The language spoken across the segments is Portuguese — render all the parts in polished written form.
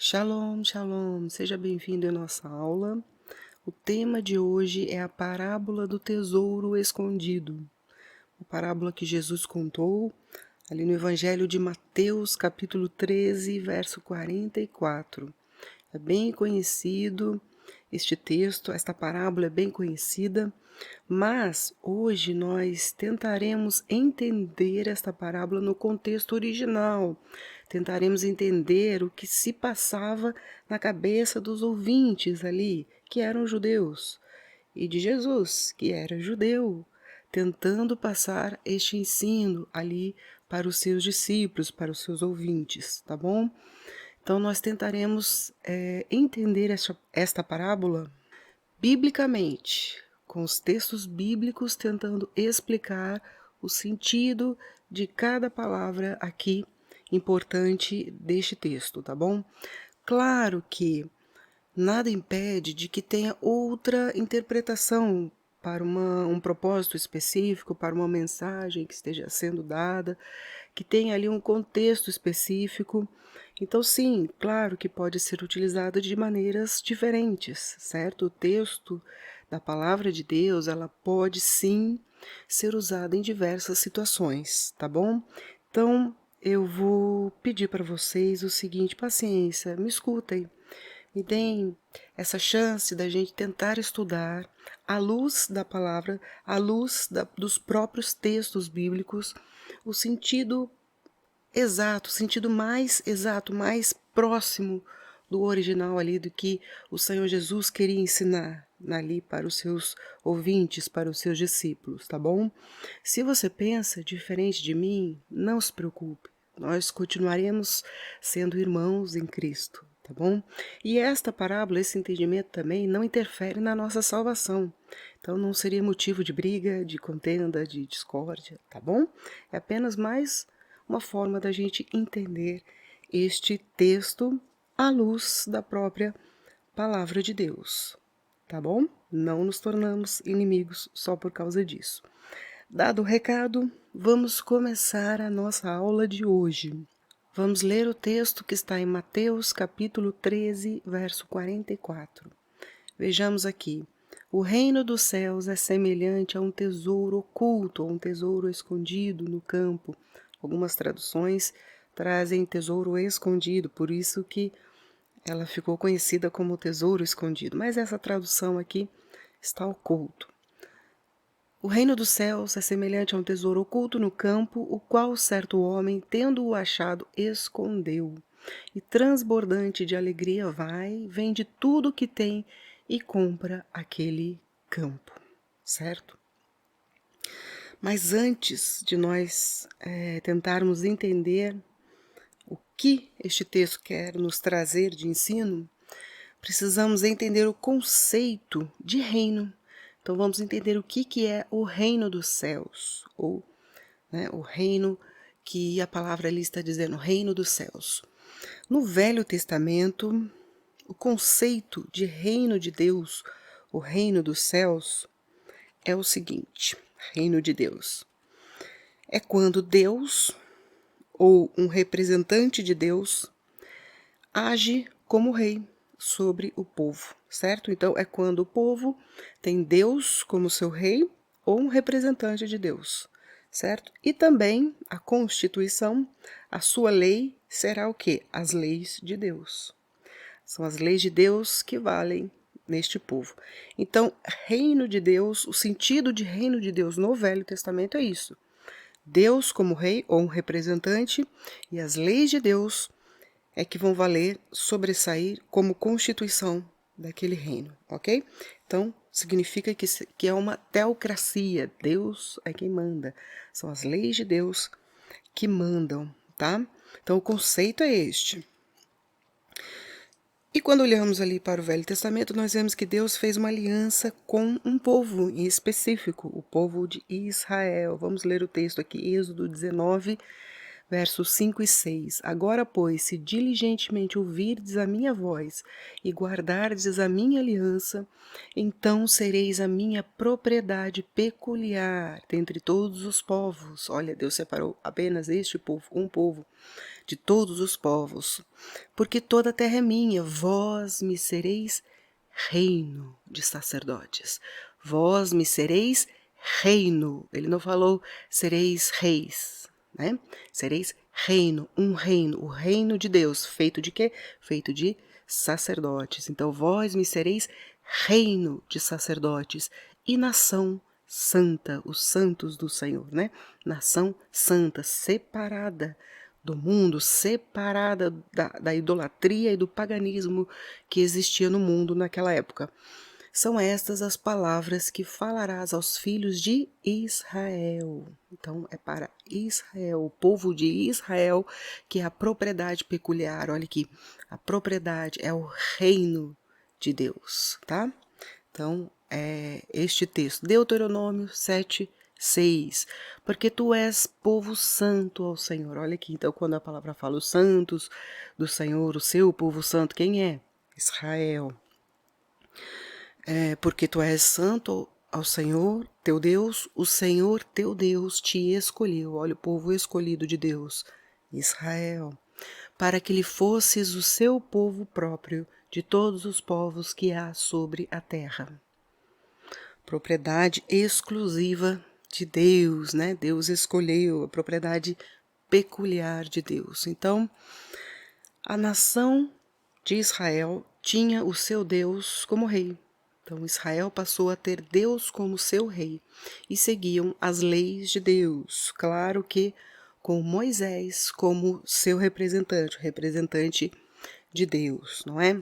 Shalom, shalom, seja bem-vindo em nossa aula. O tema de hoje é a parábola do tesouro escondido. A parábola que Jesus contou ali no Evangelho de Mateus, capítulo 13, verso 44. É bem conhecido este texto, esta parábola é bem conhecida, mas hoje nós tentaremos entender esta parábola no contexto original. Tentaremos entender o que se passava na cabeça dos ouvintes ali, que eram judeus, e de Jesus, que era judeu, tentando passar este ensino ali para os seus discípulos, para os seus ouvintes, tá bom? Então nós tentaremos entender esta parábola biblicamente, com os textos bíblicos tentando explicar o sentido de cada palavra aqui importante deste texto, tá bom? Claro que nada impede de que tenha outra interpretação para um propósito específico, para uma mensagem que esteja sendo dada, que tenha ali um contexto específico. Então, sim, claro que pode ser utilizada de maneiras diferentes, certo? O texto da palavra de Deus, ela pode sim ser usada em diversas situações, tá bom? Então, eu vou pedir para vocês o seguinte: paciência, me escutem. Me deem essa chance da gente tentar estudar à luz da palavra, à luz dos próprios textos bíblicos, o sentido exato, o sentido mais exato, mais próximo do original ali, do que o Senhor Jesus queria ensinar ali para os seus ouvintes, para os seus discípulos, tá bom? Se você pensa diferente de mim, não se preocupe, nós continuaremos sendo irmãos em Cristo, tá bom? E esta parábola, esse entendimento também não interfere na nossa salvação, então não seria motivo de briga, de contenda, de discórdia, tá bom? É apenas mais uma forma da gente entender este texto à luz da própria palavra de Deus, tá bom? Não nos tornamos inimigos só por causa disso. Dado o recado, vamos começar a nossa aula de hoje. Vamos ler o texto que está em Mateus, capítulo 13, verso 44. Vejamos aqui. O reino dos céus é semelhante a um tesouro oculto, a um tesouro escondido no campo. Algumas traduções trazem tesouro escondido, por isso que ela ficou conhecida como tesouro escondido. Mas essa tradução aqui está oculto. O reino dos céus é semelhante a um tesouro oculto no campo, o qual certo homem, tendo-o achado, escondeu. E transbordante de alegria vai, vende tudo o que tem e compra aquele campo, certo? Mas antes de nós tentarmos entender o que este texto quer nos trazer de ensino, precisamos entender o conceito de reino. Então vamos entender o que é o reino dos céus, ou o reino que a palavra ali está dizendo, reino dos céus. No Velho Testamento, o conceito de reino de Deus, o reino dos céus, é o seguinte: reino de Deus é quando Deus, ou um representante de Deus, age como rei sobre o povo, certo? Então é quando o povo tem Deus como seu rei ou um representante de Deus, certo? E também a Constituição, a sua lei será o quê? As leis de Deus. São as leis de Deus que valem neste povo. Então, reino de Deus, o sentido de reino de Deus no Velho Testamento é isso: Deus como rei ou um representante, e as leis de Deus é que vão valer, sobressair como constituição daquele reino, ok? Então, significa que é uma teocracia, Deus é quem manda, são as leis de Deus que mandam, tá? Então, o conceito é este. E quando olhamos ali para o Velho Testamento, nós vemos que Deus fez uma aliança com um povo em específico, o povo de Israel. Vamos ler o texto aqui, Êxodo 19, versos 5 e 6. Agora, pois, se diligentemente ouvirdes a minha voz e guardardes a minha aliança, então sereis a minha propriedade peculiar dentre todos os povos. Olha, Deus separou apenas este povo, um povo, de todos os povos. Porque toda a terra é minha, vós me sereis reino de sacerdotes. Vós me sereis reino. Ele não falou sereis reis, né? Sereis reino, o reino de Deus. Feito de quê? Feito de sacerdotes. Então, vós me sereis reino de sacerdotes e nação santa, os santos do Senhor, né? Nação santa, separada do mundo, separada da idolatria e do paganismo que existia no mundo naquela época. São estas as palavras que falarás aos filhos de Israel. Então, é para Israel, o povo de Israel, que é a propriedade peculiar. Olha aqui, a propriedade é o reino de Deus, tá? Então, é este texto, Deuteronômio 7, 6. Porque tu és povo santo ao Senhor. Olha aqui, então, quando a palavra fala os santos do Senhor, o seu povo santo, quem é? Israel. Porque tu és santo ao Senhor, teu Deus, o Senhor teu Deus te escolheu. Olha, o povo escolhido de Deus, Israel, para que lhe fosses o seu povo próprio de todos os povos que há sobre a terra. Propriedade exclusiva de Deus, né? Deus escolheu a propriedade peculiar de Deus. Então, a nação de Israel tinha o seu Deus como rei. Então, Israel passou a ter Deus como seu rei e seguiam as leis de Deus. Claro que com Moisés como seu representante, o representante de Deus, não é?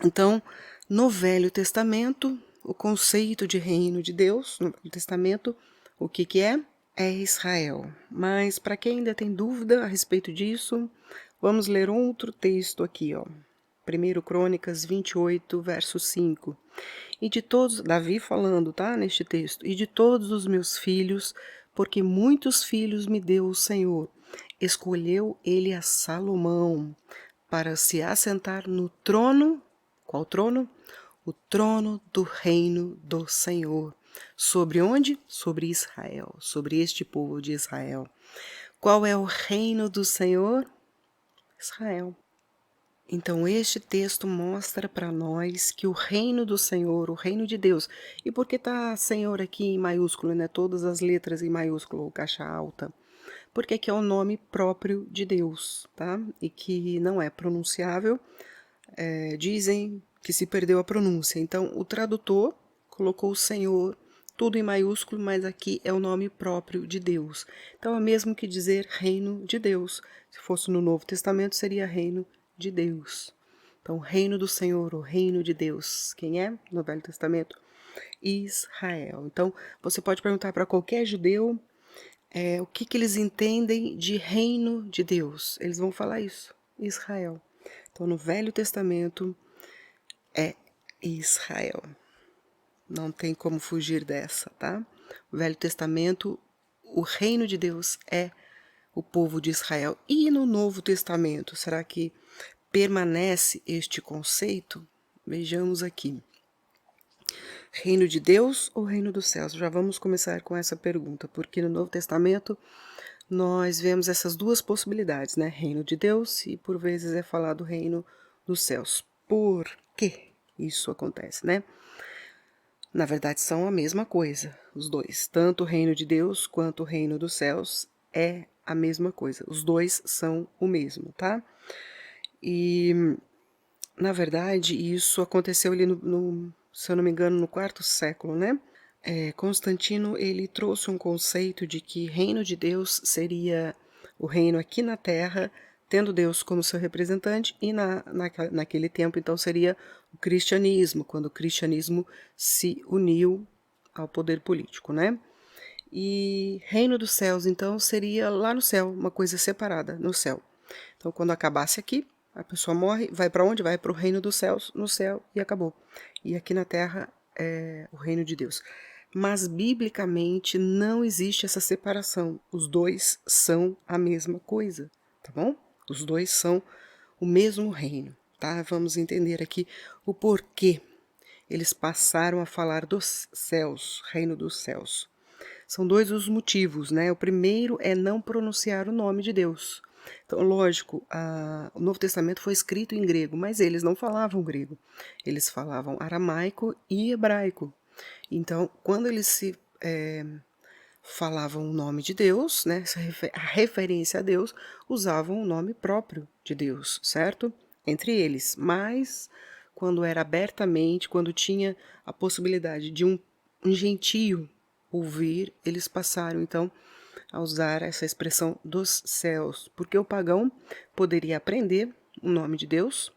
Então, no Velho Testamento, o conceito de reino de Deus, no Velho Testamento, o que é? É Israel. Mas para quem ainda tem dúvida a respeito disso, vamos ler outro texto aqui, ó. 1 Crônicas 28, verso 5. E de todos, Davi falando, tá, neste texto, e de todos os meus filhos, porque muitos filhos me deu o Senhor, escolheu ele a Salomão, para se assentar no trono. Qual trono? O trono do reino do Senhor. Sobre onde? Sobre Israel, sobre este povo de Israel. Qual é o reino do Senhor? Israel. Então, este texto mostra para nós que o reino do Senhor, o reino de Deus, e por que está Senhor aqui em maiúsculo, né? Todas as letras em maiúsculo ou caixa alta? Porque aqui é o nome próprio de Deus, tá? E que não é pronunciável. Dizem que se perdeu a pronúncia. Então, o tradutor colocou o Senhor, tudo em maiúsculo, mas aqui é o nome próprio de Deus. Então, é o mesmo que dizer reino de Deus. Se fosse no Novo Testamento, seria reino de Deus. Então, o reino do Senhor, o reino de Deus. Quem é no Velho Testamento? Israel. Então, você pode perguntar para qualquer judeu o que eles entendem de reino de Deus. Eles vão falar isso, Israel. Então, no Velho Testamento é Israel. Não tem como fugir dessa, tá? O Velho Testamento, o reino de Deus é o povo de Israel. E no Novo Testamento, será que permanece este conceito? Vejamos aqui. Reino de Deus ou reino dos céus? Já vamos começar com essa pergunta, porque no Novo Testamento nós vemos essas duas possibilidades, né? Reino de Deus e por vezes é falado reino dos céus. Por que isso acontece, né? Na verdade são a mesma coisa, os dois. Tanto o reino de Deus quanto o reino dos céus é a mesma coisa. Os dois são o mesmo, tá? E, na verdade, isso aconteceu ali se eu não me engano, no quarto século, né? Constantino, ele trouxe um conceito de que reino de Deus seria o reino aqui na Terra, tendo Deus como seu representante, e naquele tempo, então, seria o cristianismo, quando o cristianismo se uniu ao poder político, né? E reino dos céus, então, seria lá no céu, uma coisa separada, no céu. Então, quando acabasse aqui, a pessoa morre, vai para onde? Vai para o reino dos céus, no céu, e acabou. E aqui na Terra é o reino de Deus. mas biblicamente não existe essa separação. Os dois são a mesma coisa, tá bom? Os dois são o mesmo reino, tá? Vamos entender aqui o porquê eles passaram a falar dos céus, reino dos céus. São dois os motivos, né? O primeiro é não pronunciar o nome de Deus. Então, lógico, o Novo Testamento foi escrito em grego, mas eles não falavam grego. Eles falavam aramaico e hebraico. Então, quando eles falavam o nome de Deus, né, a referência a Deus, usavam o nome próprio de Deus, certo? Entre eles. Mas, quando era abertamente, quando tinha a possibilidade de um gentio ouvir, eles passaram, então, a usar essa expressão dos céus, porque o pagão poderia aprender o nome de Deus,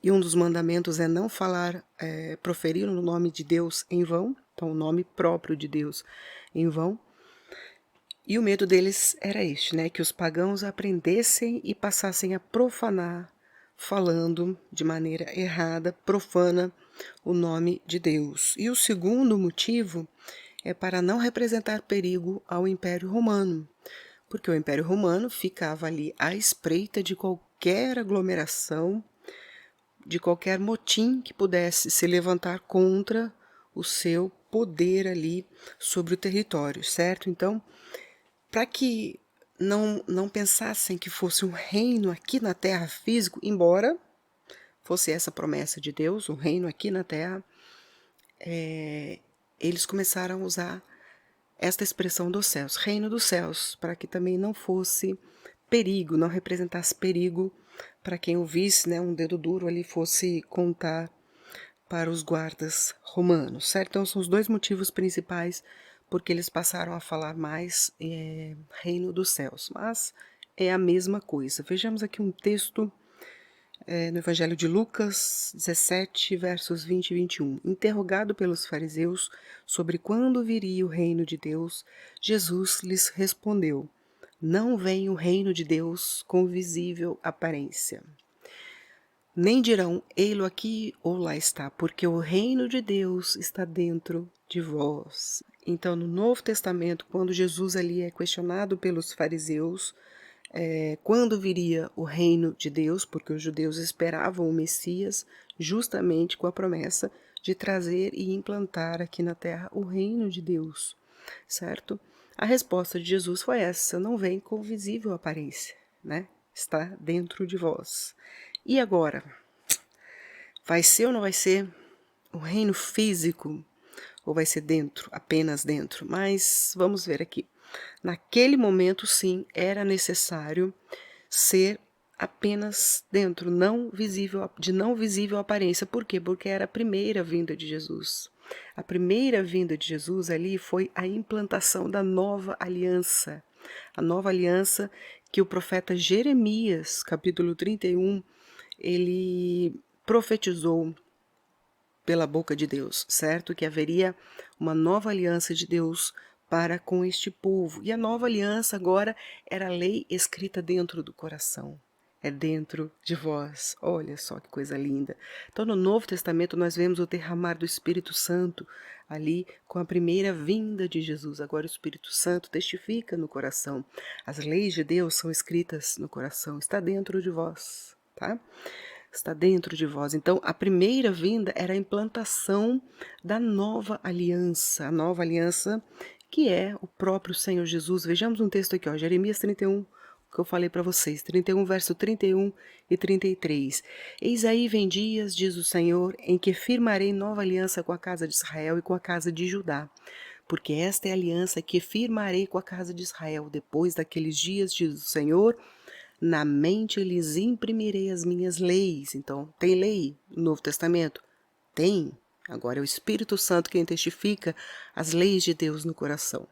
e um dos mandamentos é não falar, proferir o nome de Deus em vão, então o nome próprio de Deus em vão. E o medo deles era este, né, que os pagãos aprendessem e passassem a profanar, falando de maneira errada, profana, o nome de Deus. E o segundo motivo é para não representar perigo ao Império Romano, porque o Império Romano ficava ali à espreita de qualquer aglomeração, de qualquer motim que pudesse se levantar contra o seu poder ali sobre o território, certo? Então, para que não pensassem que fosse um reino aqui na terra físico, embora fosse essa promessa de Deus, um reino aqui na terra, eles começaram a usar esta expressão dos céus, reino dos céus, para que também não fosse perigo, não representasse perigo para quem ouvisse, né, um dedo duro ali fosse contar para os guardas romanos, certo? Então são os dois motivos principais porque eles passaram a falar mais reino dos céus, mas é a mesma coisa. Vejamos aqui um texto no Evangelho de Lucas 17, versos 20 e 21. Interrogado pelos fariseus sobre quando viria o reino de Deus, Jesus lhes respondeu: não vem o reino de Deus com visível aparência. Nem dirão, ei-lo aqui ou lá está, porque o reino de Deus está dentro de vós. Então, no Novo Testamento, quando Jesus ali é questionado pelos fariseus, quando viria o reino de Deus, porque os judeus esperavam o Messias, justamente com a promessa de trazer e implantar aqui na terra o reino de Deus, certo? A resposta de Jesus foi essa: não vem com visível aparência, né? Está dentro de vós. E agora? Vai ser ou não vai ser o reino físico? Ou vai ser dentro, apenas dentro? Mas vamos ver aqui. Naquele momento, sim, era necessário ser apenas dentro, de não visível aparência. Por quê? Porque era a primeira vinda de Jesus. A primeira vinda de Jesus ali foi a implantação da nova aliança. A nova aliança que o profeta Jeremias, capítulo 31, ele profetizou pela boca de Deus, certo? Que haveria uma nova aliança de Deus para com este povo. E a nova aliança agora era a lei escrita dentro do coração. É dentro de vós. Olha só que coisa linda. Então, no Novo Testamento, nós vemos o derramar do Espírito Santo ali com a primeira vinda de Jesus. Agora, o Espírito Santo testifica no coração. As leis de Deus são escritas no coração. Está dentro de vós, tá? Está dentro de vós. Então, a primeira vinda era a implantação da nova aliança. A nova aliança que é o próprio Senhor Jesus. Vejamos um texto aqui, ó, Jeremias 31, que eu falei para vocês, 31, verso 31 e 33. Eis aí vem dias, diz o Senhor, em que firmarei nova aliança com a casa de Israel e com a casa de Judá. Porque esta é a aliança que firmarei com a casa de Israel. Depois daqueles dias, diz o Senhor, na mente lhes imprimirei as minhas leis. Então, tem lei no Novo Testamento? Tem. Agora é o Espírito Santo quem testifica as leis de Deus no coração.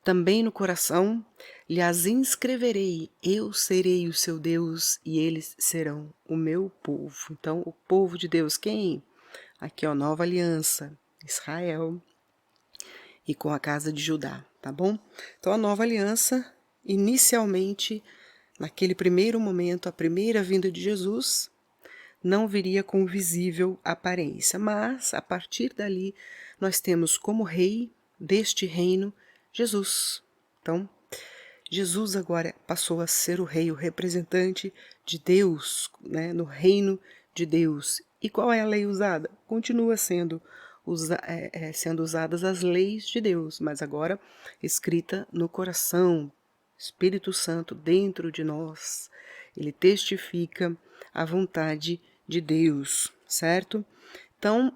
Também no coração lhes inscreverei, eu serei o seu Deus e eles serão o meu povo. Então, o povo de Deus, quem? Aqui, ó, nova aliança, Israel e com a casa de Judá, tá bom? Então, a nova aliança, inicialmente, naquele primeiro momento, a primeira vinda de Jesus, não viria com visível aparência, mas a partir dali nós temos como rei deste reino Jesus. Então, Jesus agora passou a ser o rei, o representante de Deus, né, no reino de Deus. E qual é a lei usada? Continua sendo, sendo usadas as leis de Deus, mas agora escrita no coração, Espírito Santo dentro de nós. Ele testifica a vontade de Deus, certo? Então,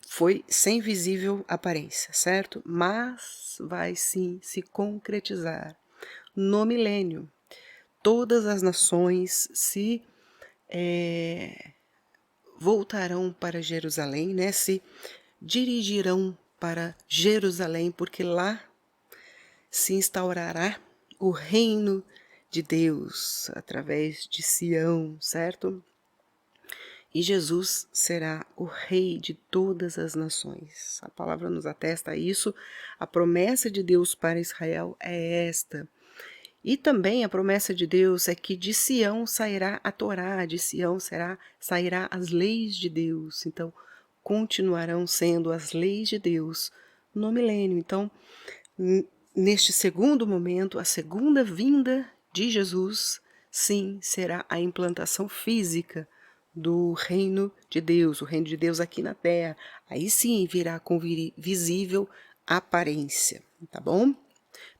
foi sem visível aparência, certo? Mas vai sim se concretizar no milênio. Todas as nações se voltarão para Jerusalém, né? Se dirigirão para Jerusalém, porque lá se instaurará o reino de Deus através de Sião, certo? E Jesus será o rei de todas as nações. A palavra nos atesta isso. A promessa de Deus para Israel é esta. E também a promessa de Deus é que de Sião sairá a Torá, de Sião sairá as leis de Deus. Então, continuarão sendo as leis de Deus no milênio. Então, neste segundo momento, a segunda vinda de Jesus, sim, será a implantação física do reino de Deus, o reino de Deus aqui na terra. Aí sim virá com visível aparência, tá bom?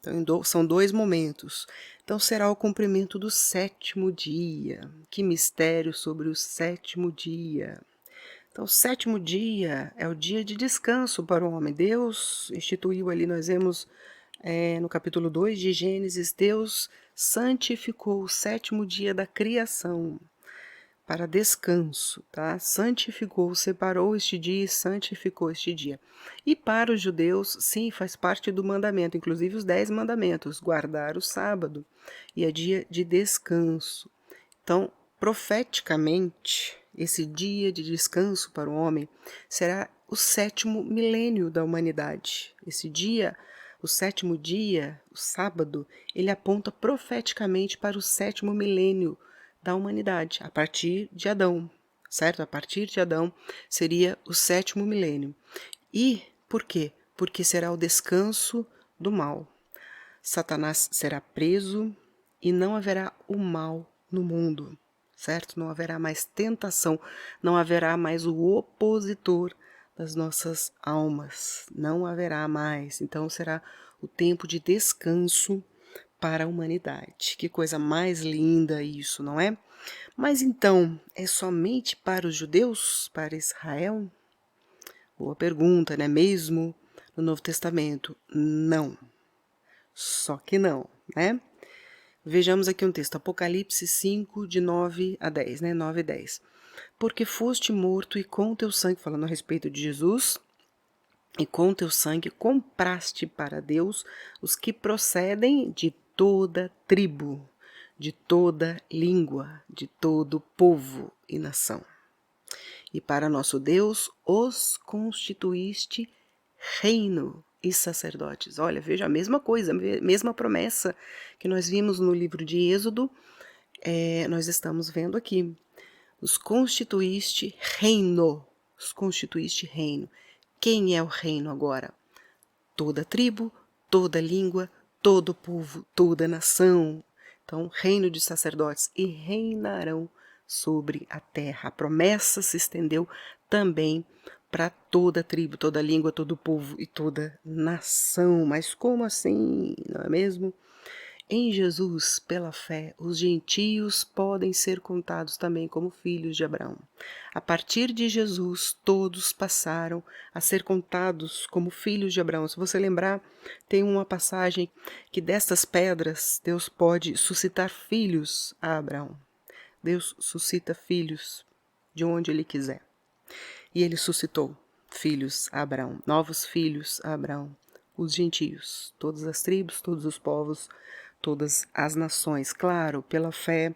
Então são dois momentos. Então será o cumprimento do sétimo dia. Que mistério sobre o sétimo dia. Então o sétimo dia é o dia de descanso para o homem. Deus instituiu ali, nós vemos no capítulo 2 de Gênesis, Deus santificou o sétimo dia da criação para descanso, tá? Santificou, separou este dia e santificou este dia. E para os judeus, sim, faz parte do mandamento, inclusive os 10 mandamentos, guardar o sábado, e é dia de descanso. Então, profeticamente, esse dia de descanso para o homem será o sétimo milênio da humanidade. Esse dia, o sétimo dia, o sábado, ele aponta profeticamente para o sétimo milênio da humanidade, a partir de Adão, certo? A partir de Adão seria o sétimo milênio. E por quê? Porque será o descanso do mal. Satanás será preso e não haverá o mal no mundo, certo? Não haverá mais tentação, não haverá mais o opositor das nossas almas, não haverá mais. Então será o tempo de descanso para a humanidade. Que coisa mais linda isso, não é? Mas então, é somente para os judeus, para Israel? Boa pergunta, né? Mesmo no Novo Testamento, não. Só que não, né? Vejamos aqui um texto, Apocalipse 5, de 9 a 10, né? 9 e 10. Porque foste morto e com teu sangue, falando a respeito de Jesus, e com teu sangue compraste para Deus os que procedem de toda tribo, de toda língua, de todo povo e nação. E para nosso Deus os constituíste reino e sacerdotes. Olha, veja a mesma coisa, a mesma promessa que nós vimos no livro de Êxodo, nós estamos vendo aqui. Os constituíste reino, os constituíste reino. Quem é o reino agora? Toda tribo, toda língua, todo povo, toda nação. Então, reino de sacerdotes, e reinarão sobre a terra. A promessa se estendeu também para toda tribo, toda língua, todo povo e toda nação. Mas como assim, não é mesmo? Em Jesus, pela fé, os gentios podem ser contados também como filhos de Abraão. A partir de Jesus, todos passaram a ser contados como filhos de Abraão. Se você lembrar, tem uma passagem que destas pedras Deus pode suscitar filhos a Abraão. Deus suscita filhos de onde Ele quiser. E Ele suscitou filhos a Abraão, novos filhos a Abraão, os gentios, todas as tribos, todos os povos, todas as nações, claro, pela fé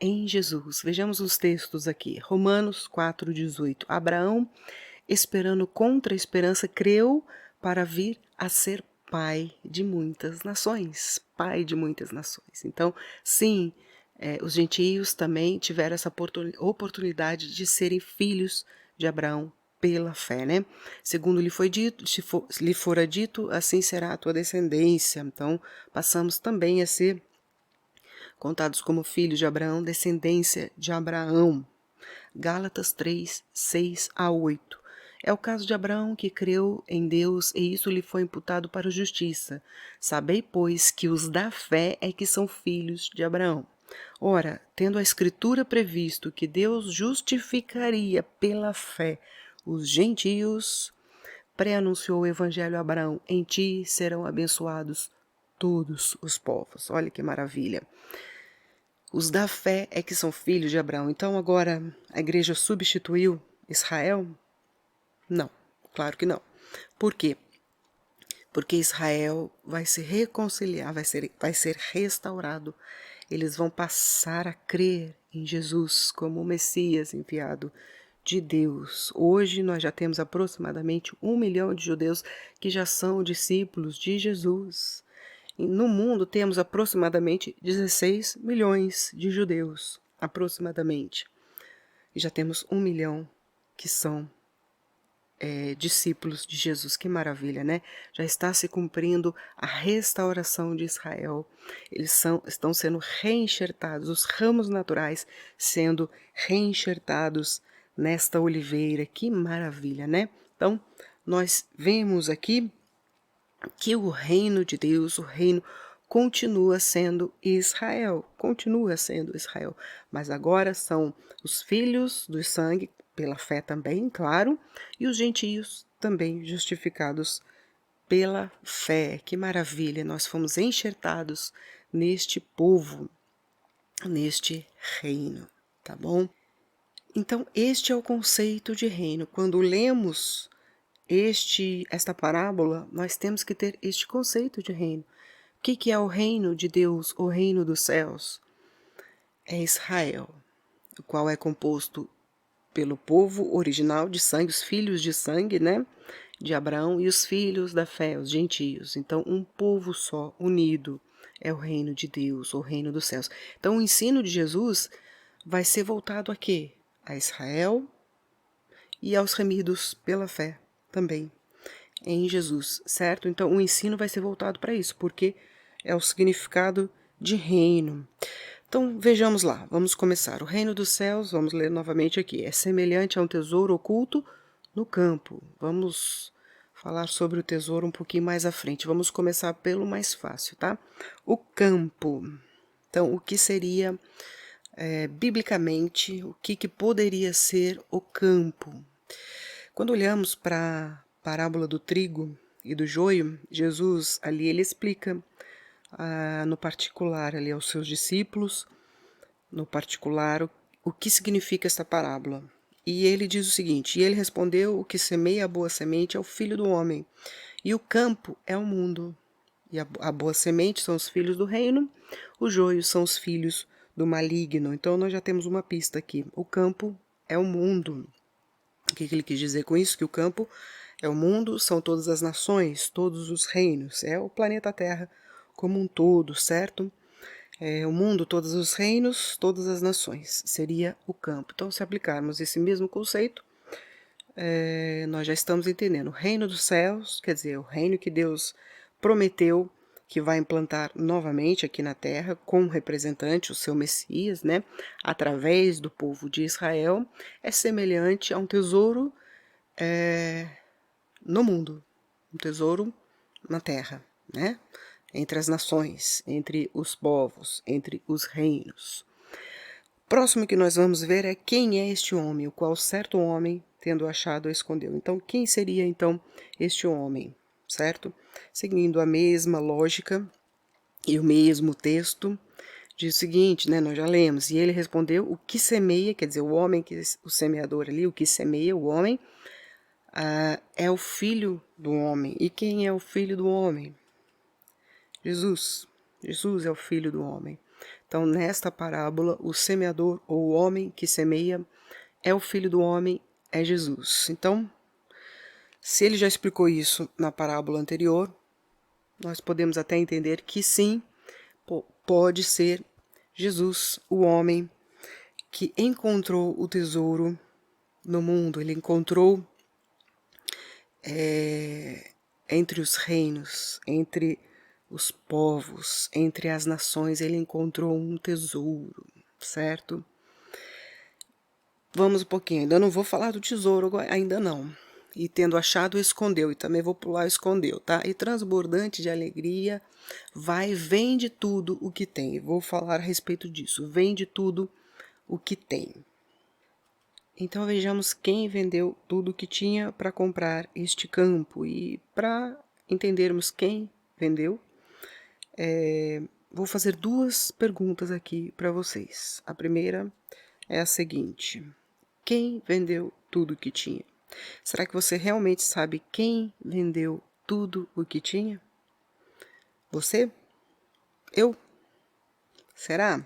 em Jesus. Vejamos os textos aqui. Romanos 4,18. Abraão, esperando contra a esperança, creu para vir a ser pai de muitas nações. Pai de muitas nações. Então, sim, os gentios também tiveram essa oportunidade de serem filhos de Abraão pela fé, né? Segundo lhe foi dito, se lhe fora dito, assim será a tua descendência. Então, passamos também a ser contados como filhos de Abraão, descendência de Abraão. Gálatas 3, 6 a 8. É o caso de Abraão que creu em Deus e isso lhe foi imputado para justiça. Sabei, pois, que os da fé é que são filhos de Abraão. Ora, tendo a Escritura previsto que Deus justificaria pela fé os gentios, pré-anunciou o Evangelho a Abraão: em ti serão abençoados todos os povos. Olha que maravilha. Os da fé é que são filhos de Abraão. Então agora a igreja substituiu Israel? Não, claro que não. Por quê? Porque Israel vai se reconciliar, vai ser restaurado. Eles vão passar a crer em Jesus como o Messias enviado de Deus. Hoje nós já temos aproximadamente 1 milhão de judeus que já são discípulos de Jesus. E no mundo temos aproximadamente 16 milhões de judeus, aproximadamente. E já temos 1 milhão que são discípulos de Jesus. Que maravilha, né? Já está se cumprindo a restauração de Israel. Eles estão sendo reenxertados, os ramos naturais sendo reenxertados nesta oliveira. Que maravilha, né? Então, nós vemos aqui que o reino de Deus, o reino continua sendo Israel, mas agora são os filhos do sangue, pela fé também, claro, e os gentios também justificados pela fé. Que maravilha, nós fomos enxertados neste povo, neste reino, tá bom? Então este é o conceito de reino. Quando lemos esta parábola, nós temos que ter este conceito de reino. O que é o reino de Deus, o reino dos céus? É Israel, o qual é composto pelo povo original de sangue, os filhos de sangue, né, de Abraão, e os filhos da fé, os gentios. Então, um povo só, unido, é o reino de Deus, o reino dos céus. Então, o ensino de Jesus vai ser voltado a quê? A Israel e aos remidos pela fé também em Jesus, certo? Então o ensino vai ser voltado para isso, porque é o significado de reino. Então vejamos lá, vamos começar. O reino dos céus, vamos ler novamente aqui, é semelhante a um tesouro oculto no campo. Vamos falar sobre o tesouro um pouquinho mais à frente. Vamos começar pelo mais fácil, tá? O campo. Então, o que seria, biblicamente, o que poderia ser o campo? Quando olhamos para a parábola do trigo e do joio, Jesus ali ele explica no particular ali aos seus discípulos, no particular, o que significa esta parábola. E ele diz o seguinte: e ele respondeu: o que semeia a boa semente é o filho do homem, e o campo é o mundo. E a boa semente são os filhos do reino, o joio são os filhos do maligno. Então nós já temos uma pista aqui. O campo é o mundo. O que ele quis dizer com isso? Que o campo é o mundo, são todas as nações, todos os reinos, é o planeta Terra como um todo, certo? É o mundo, todos os reinos, todas as nações, seria o campo. Então, se aplicarmos esse mesmo conceito, nós já estamos entendendo. O reino dos céus, quer dizer, o reino que Deus prometeu que vai implantar novamente aqui na Terra, com um representante, o seu Messias, né, através do povo de Israel, é semelhante a um tesouro no mundo, um tesouro na Terra, né, entre as nações, entre os povos, entre os reinos. Próximo que nós vamos ver é quem é este homem, o qual certo homem, tendo achado, escondeu. Então, quem seria então este homem, certo? Seguindo a mesma lógica e o mesmo texto, diz o seguinte, né, nós já lemos, e ele respondeu: o que semeia, quer dizer, o homem, o semeador ali, o que semeia, o homem, é o filho do homem. E quem é o filho do homem? Jesus. Jesus é o filho do homem. Então, nesta parábola, o semeador, ou o homem que semeia, é o filho do homem, é Jesus. Então, se ele já explicou isso na parábola anterior, nós podemos até entender que sim, pode ser Jesus, o homem que encontrou o tesouro no mundo. Ele encontrou entre os reinos, entre os povos, entre as nações, ele encontrou um tesouro, certo? Vamos um pouquinho, ainda não vou falar do tesouro, ainda não. E tendo achado, escondeu, e também vou pular, escondeu, tá? E transbordante de alegria, vai, vende tudo o que tem. Vou falar a respeito disso, vende tudo o que tem. Então vejamos quem vendeu tudo o que tinha para comprar este campo. E para entendermos quem vendeu, vou fazer duas perguntas aqui para vocês. A primeira é a seguinte: quem vendeu tudo o que tinha? Será que você realmente sabe quem vendeu tudo o que tinha? Você? Eu? Será?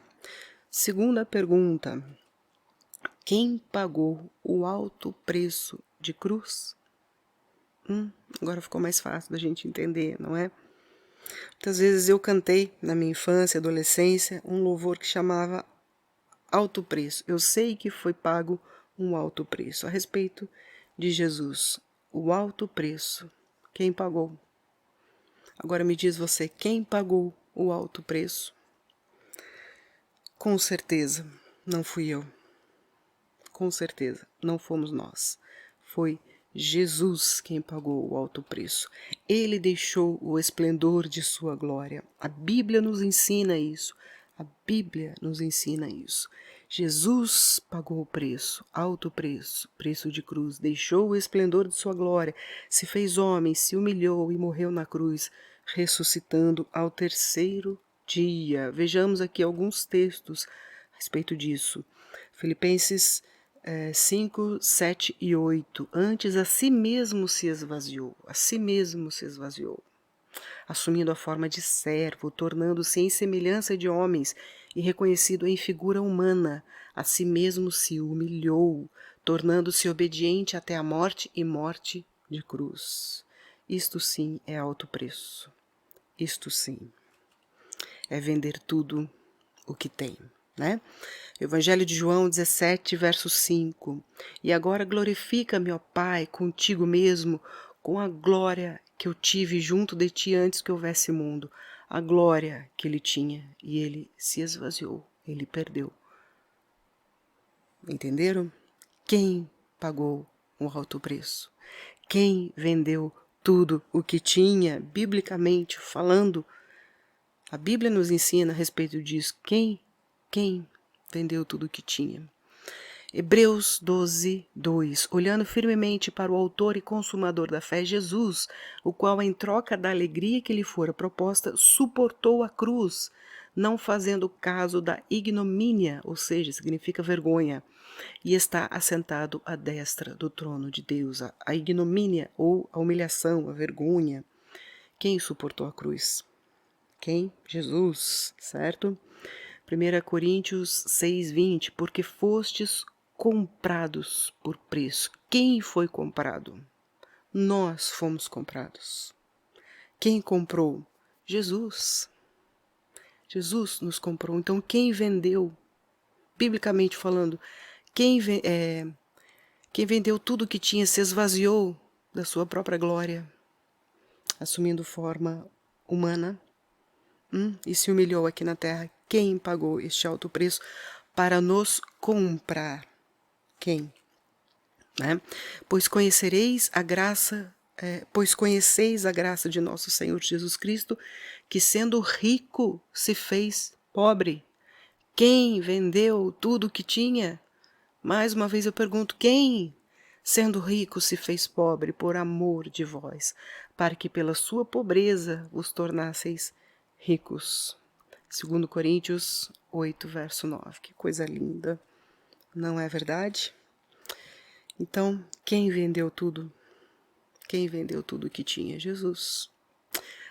Segunda pergunta: quem pagou o alto preço de cruz? Agora ficou mais fácil da gente entender, não é? Muitas vezes eu cantei na minha infância, adolescência, um louvor que chamava Alto Preço. Eu sei que foi pago um alto preço. A respeito de Jesus, o alto preço, quem pagou? Agora me diz você, quem pagou o alto preço? Com certeza, não fui eu. Com certeza, não fomos nós. Foi Jesus quem pagou o alto preço. Ele deixou o esplendor de sua glória. A Bíblia nos ensina isso. A Bíblia nos ensina isso. Jesus pagou o preço, alto preço, preço de cruz, deixou o esplendor de sua glória, se fez homem, se humilhou e morreu na cruz, ressuscitando ao terceiro dia. Vejamos aqui alguns textos a respeito disso. Filipenses 5, 7 e 8. Antes a si mesmo se esvaziou, assumindo a forma de servo, tornando-se em semelhança de homens e reconhecido em figura humana, a si mesmo se humilhou, tornando-se obediente até a morte e morte de cruz. Isto sim é alto preço. Isto sim é vender tudo o que tem, né? Evangelho de João 17, verso 5. E agora glorifica-me, ó Pai, contigo mesmo, com a glória que eu tive junto de ti antes que houvesse mundo. A glória que ele tinha, e ele se esvaziou, ele perdeu. Entenderam? Quem pagou um alto preço? Quem vendeu tudo o que tinha, biblicamente falando? A Bíblia nos ensina a respeito disso. Quem vendeu tudo o que tinha? Hebreus 12, 2. Olhando firmemente para o autor e consumador da fé, Jesus, o qual, em troca da alegria que lhe fora proposta, suportou a cruz, não fazendo caso da ignomínia, ou seja, significa vergonha, e está assentado à destra do trono de Deus. A ignomínia, ou a humilhação, a vergonha. Quem suportou a cruz? Quem? Jesus, certo? 1 Coríntios 6:20, porque fostes comprados por preço. Quem foi comprado? Nós fomos comprados. Quem comprou? Jesus. Jesus nos comprou. Então, quem vendeu, biblicamente falando, quem vendeu tudo que tinha, se esvaziou da sua própria glória, assumindo forma humana, e se humilhou aqui na terra. Quem pagou este alto preço para nos comprar? Quem? Né? Pois conheceis a graça de nosso Senhor Jesus Cristo, que sendo rico se fez pobre. Quem vendeu tudo o que tinha? Mais uma vez eu pergunto, quem? Sendo rico se fez pobre por amor de vós, para que pela sua pobreza vos tornasseis ricos. 2 Coríntios 8, verso 9. Que coisa linda, não é verdade? Então, quem vendeu tudo? Quem vendeu tudo que tinha? Jesus.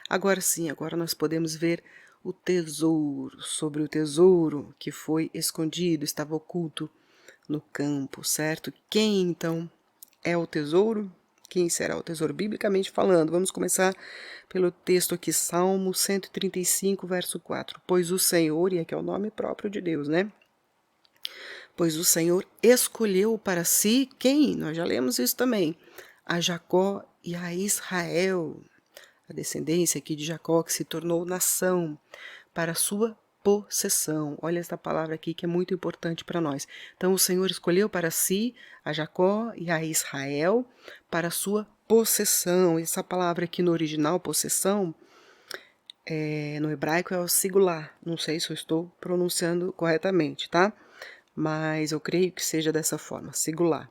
Agora sim, agora nós podemos ver o tesouro, sobre o tesouro que foi escondido, estava oculto no campo, certo? Quem então é o tesouro? Quem será o tesouro? Biblicamente falando, vamos começar pelo texto aqui, Salmo 135, verso 4. Pois o Senhor, e aqui é o nome próprio de Deus, né? Pois o Senhor escolheu para si quem? Nós já lemos isso também. A Jacó e a Israel, a descendência aqui de Jacó, que se tornou nação, para a sua possessão. Olha essa palavra aqui que é muito importante para nós. Então o Senhor escolheu para si a Jacó e a Israel para a sua possessão. Essa palavra aqui no original, possessão, no hebraico é o singular. Não sei se eu estou pronunciando corretamente, tá? Mas eu creio que seja dessa forma, singular.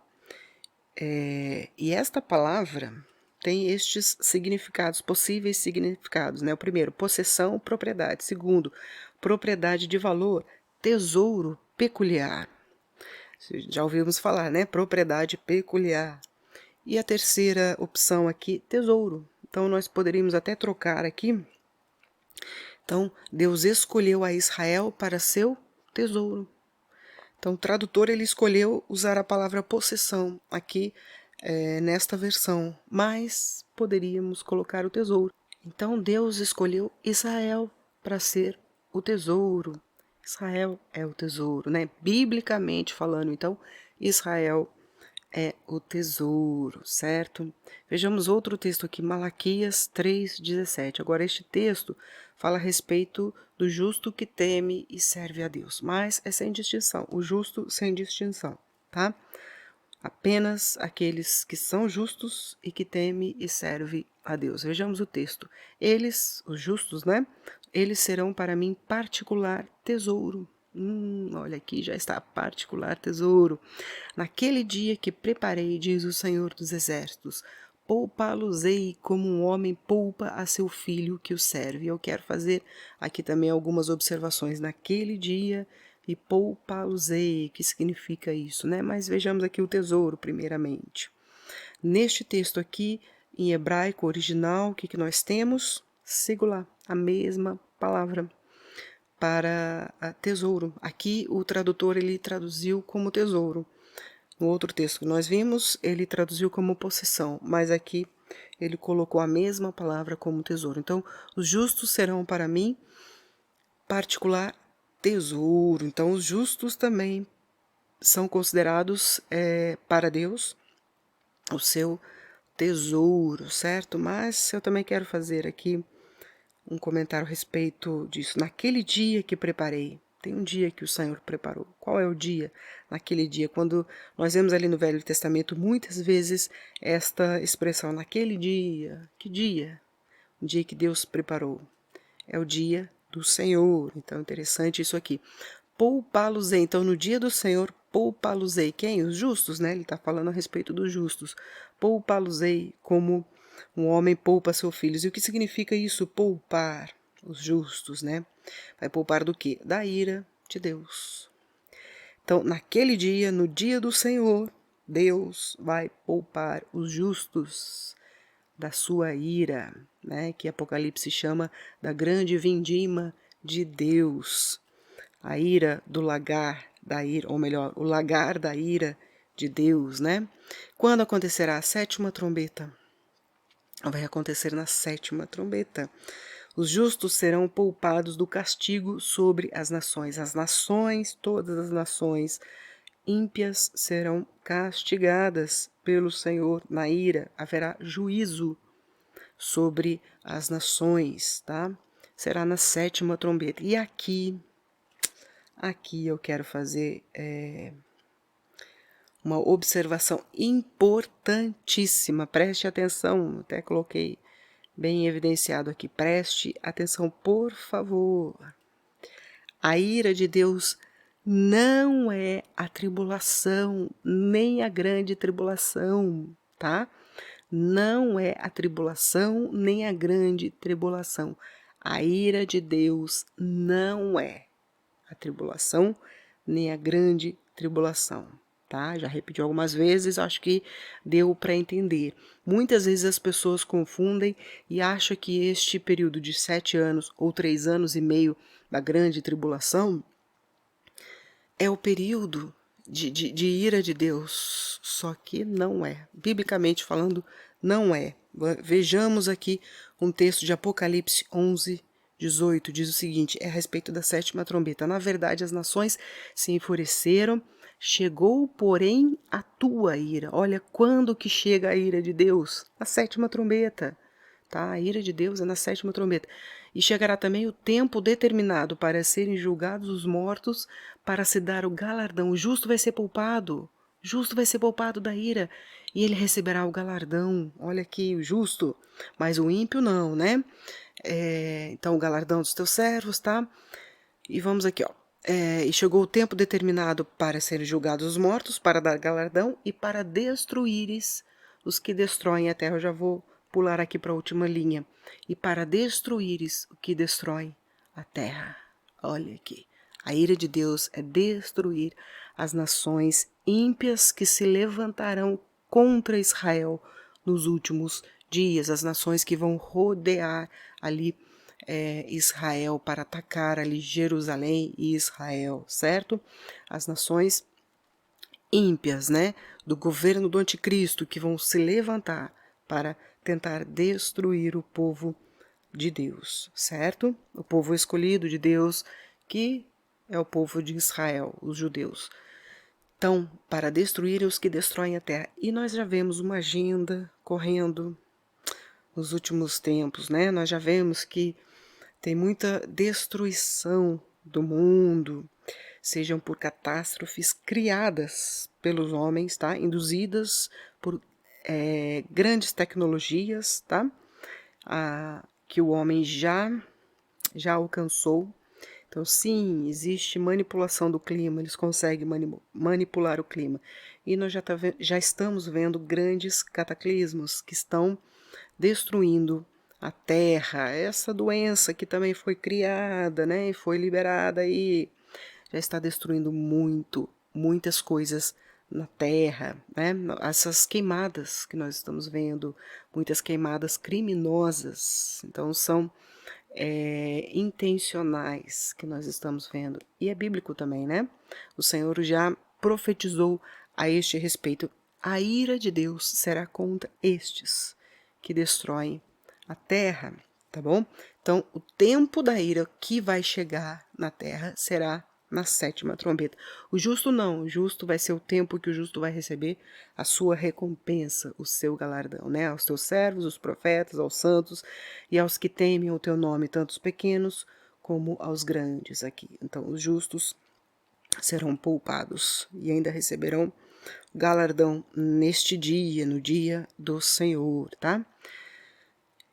E esta palavra tem estes significados, possíveis significados, né? O primeiro, possessão, propriedade. Segundo, propriedade de valor, tesouro peculiar. Já ouvimos falar, né? Propriedade peculiar. E a terceira opção aqui, tesouro. Então nós poderíamos até trocar aqui. Então, Deus escolheu a Israel para seu tesouro. Então, o tradutor ele escolheu usar a palavra possessão aqui nesta versão, mas poderíamos colocar o tesouro. Então, Deus escolheu Israel para ser o tesouro. Israel é o tesouro, né? Biblicamente falando, então, Israel é o tesouro, certo? Vejamos outro texto aqui, Malaquias 3,17. Agora, este texto fala a respeito do justo que teme e serve a Deus, mas é sem distinção, o justo sem distinção, tá? Apenas aqueles que são justos e que temem e servem a Deus. Vejamos o texto. Eles, os justos, né? Eles serão para mim particular tesouro. Olha aqui, já está, particular tesouro. Naquele dia que preparei, diz o Senhor dos Exércitos, poupá-los-ei como um homem poupa a seu filho que o serve. Eu quero fazer aqui também algumas observações. Naquele dia e poupá-los-ei, que significa isso, né? Mas vejamos aqui o tesouro, primeiramente. Neste texto aqui, em hebraico original, o que nós temos? Singular, a mesma palavra para tesouro. Aqui o tradutor ele traduziu como tesouro. No outro texto que nós vimos, ele traduziu como possessão, mas aqui ele colocou a mesma palavra como tesouro. Então, os justos serão para mim particular tesouro. Então, os justos também são considerados para Deus o seu tesouro, certo? Mas eu também quero fazer aqui um comentário a respeito disso. Naquele dia que preparei, tem um dia que o Senhor preparou. Qual é o dia? Naquele dia, quando nós vemos ali no Velho Testamento muitas vezes esta expressão, naquele dia. Que dia? O dia que Deus preparou. É o dia do Senhor. Então, interessante isso aqui. Poupá-los-ei. Então, no dia do Senhor, poupá-los-ei. Quem? Os justos, né? Ele está falando a respeito dos justos. Poupá-los-ei como um homem poupa seus filhos. E o que significa isso? Poupar os justos, né? Vai poupar do quê? Da ira de Deus. Então, naquele dia, no dia do Senhor, Deus vai poupar os justos da sua ira, né? Que Apocalipse chama da grande vindima de Deus. A ira do lagar da ira, ou melhor, o lagar da ira de Deus, né? Quando acontecerá a sétima trombeta? Vai acontecer na sétima trombeta. Os justos serão poupados do castigo sobre as nações. As nações, todas as nações ímpias serão castigadas pelo Senhor na ira. Haverá juízo sobre as nações, tá? Será na sétima trombeta. E aqui eu quero fazer uma observação importantíssima. Preste atenção, até coloquei bem evidenciado aqui. Preste atenção, por favor. A ira de Deus não é a tribulação, nem a grande tribulação, tá? Não é a tribulação, nem a grande tribulação. A ira de Deus não é a tribulação, nem a grande tribulação. Tá? Já repeti algumas vezes, acho que deu para entender. Muitas vezes as pessoas confundem e acham que este período de 7 anos ou 3 anos e meio da grande tribulação é o período de ira de Deus, só que não é. Biblicamente falando, não é. Vejamos aqui um texto de Apocalipse 11:18, diz o seguinte, é a respeito da sétima trombeta. Na verdade, as nações se enfureceram, Chegou, porém, a tua ira. Olha quando que chega a ira de Deus? A sétima trombeta. Tá? A ira de Deus é na sétima trombeta. E chegará também o tempo determinado para serem julgados os mortos, para se dar o galardão. O justo vai ser poupado. O justo vai ser poupado da ira. E ele receberá o galardão. Olha aqui, o justo. Mas o ímpio não, né? Então, o galardão dos teus servos, tá? E vamos aqui, ó. E chegou o tempo determinado para serem julgados os mortos, para dar galardão e para destruíres os que destroem a terra. Eu já vou pular aqui para a última linha. E para destruíres o que destrói a terra. Olha aqui. A ira de Deus é destruir as nações ímpias que se levantarão contra Israel nos últimos dias. As nações que vão rodear ali Israel, para atacar ali Jerusalém e Israel, certo? As nações ímpias, né, do governo do anticristo, que vão se levantar para tentar destruir o povo de Deus, certo? O povo escolhido de Deus, que é o povo de Israel, os judeus. Então, para destruir os que destroem a terra. E nós já vemos uma agenda correndo nos últimos tempos, né? Nós já vemos que tem muita destruição do mundo, sejam por catástrofes criadas pelos homens, tá? Induzidas por grandes tecnologias, tá? Que o homem já alcançou. Então, sim, existe manipulação do clima, eles conseguem manipular o clima. E nós já estamos vendo grandes cataclismos que estão destruindo a terra. Essa doença que também foi criada, né, e foi liberada aí, já está destruindo muitas coisas na terra, né? Essas queimadas que nós estamos vendo, muitas queimadas criminosas, então são intencionais que nós estamos vendo. E é bíblico também, né? O Senhor já profetizou a este respeito. A ira de Deus será contra estes que destroem a terra, tá bom? Então, o tempo da ira que vai chegar na terra será na sétima trombeta. O justo não, o justo vai ser o tempo que o justo vai receber a sua recompensa, o seu galardão, né? Aos teus servos, os profetas, aos santos e aos que temem o teu nome, tanto os pequenos como aos grandes aqui. Então, os justos serão poupados e ainda receberão galardão neste dia, no dia do Senhor, tá?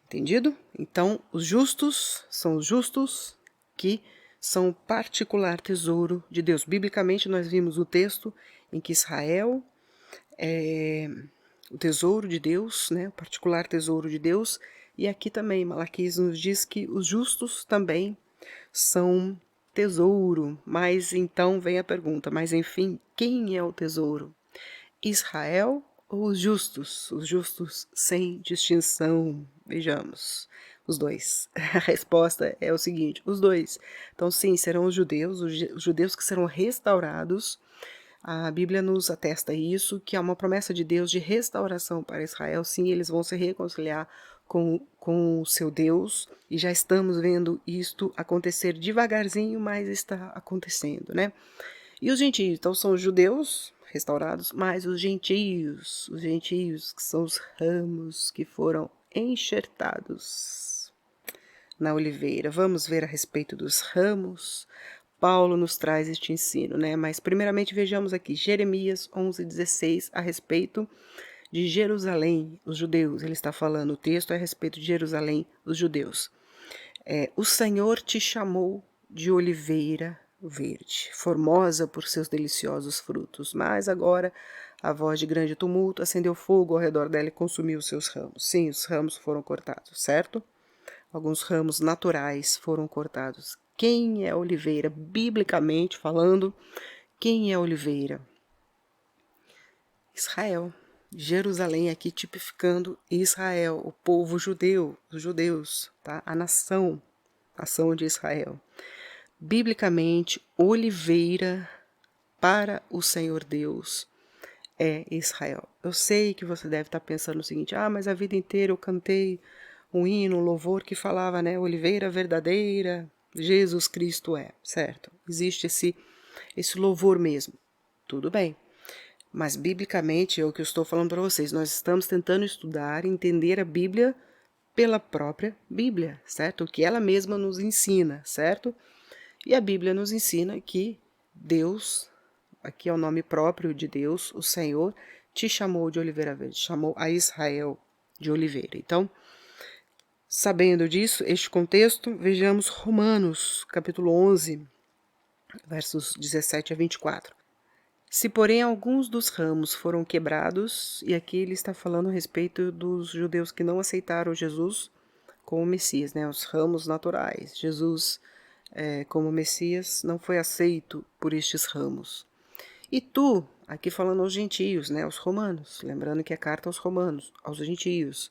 Entendido? Então, os justos são os justos que são o particular tesouro de Deus. Biblicamente, nós vimos o texto em que Israel é o tesouro de Deus, né? O particular tesouro de Deus. E aqui também, Malaquias nos diz que os justos também são tesouro. Mas então vem a pergunta, mas enfim, quem é o tesouro? Israel ou os justos sem distinção? Vejamos, os dois. A resposta é o seguinte, os dois. Então sim, serão os judeus que serão restaurados. A Bíblia nos atesta isso, que há uma promessa de Deus de restauração para Israel. Sim, eles vão se reconciliar com o seu Deus, e já estamos vendo isto acontecer devagarzinho, mas está acontecendo, né? E os gentios, então são os judeus restaurados, mas os gentios que são os ramos que foram enxertados na oliveira. Vamos ver a respeito dos ramos. Paulo nos traz este ensino, né? Mas primeiramente vejamos aqui Jeremias 11:16 a respeito de Jerusalém, os judeus. Ele está falando, o texto é a respeito de Jerusalém, os judeus. O Senhor te chamou de oliveira verde, formosa por seus deliciosos frutos, mas agora a voz de grande tumulto acendeu fogo ao redor dela e consumiu os seus ramos. Sim, os ramos foram cortados, certo? Alguns ramos naturais foram cortados. Quem é a oliveira? Biblicamente falando, quem é a oliveira? Israel. Jerusalém aqui tipificando Israel, o povo judeu, os judeus, tá? A nação de Israel. Biblicamente, oliveira para o Senhor Deus é Israel. Eu sei que você deve estar pensando o seguinte, mas a vida inteira eu cantei um hino, um louvor que falava, né, oliveira verdadeira, Jesus Cristo é, certo? Existe esse louvor mesmo. tudo bem. Mas, biblicamente, é o que eu estou falando para vocês, nós estamos tentando estudar, entender a Bíblia pela própria Bíblia, certo? O que ela mesma nos ensina, certo? E a Bíblia nos ensina que Deus, aqui é o nome próprio de Deus, o Senhor, te chamou de oliveira verde, chamou a Israel de oliveira. Então, sabendo disso, este contexto, vejamos Romanos, capítulo 11, versos 17 a 24. Se, porém, alguns dos ramos foram quebrados, e aqui ele está falando a respeito dos judeus que não aceitaram Jesus como Messias, né, os ramos naturais. Jesus, como Messias, não foi aceito por estes ramos. E tu, aqui falando aos gentios, né, aos romanos, lembrando que é carta aos romanos, aos gentios,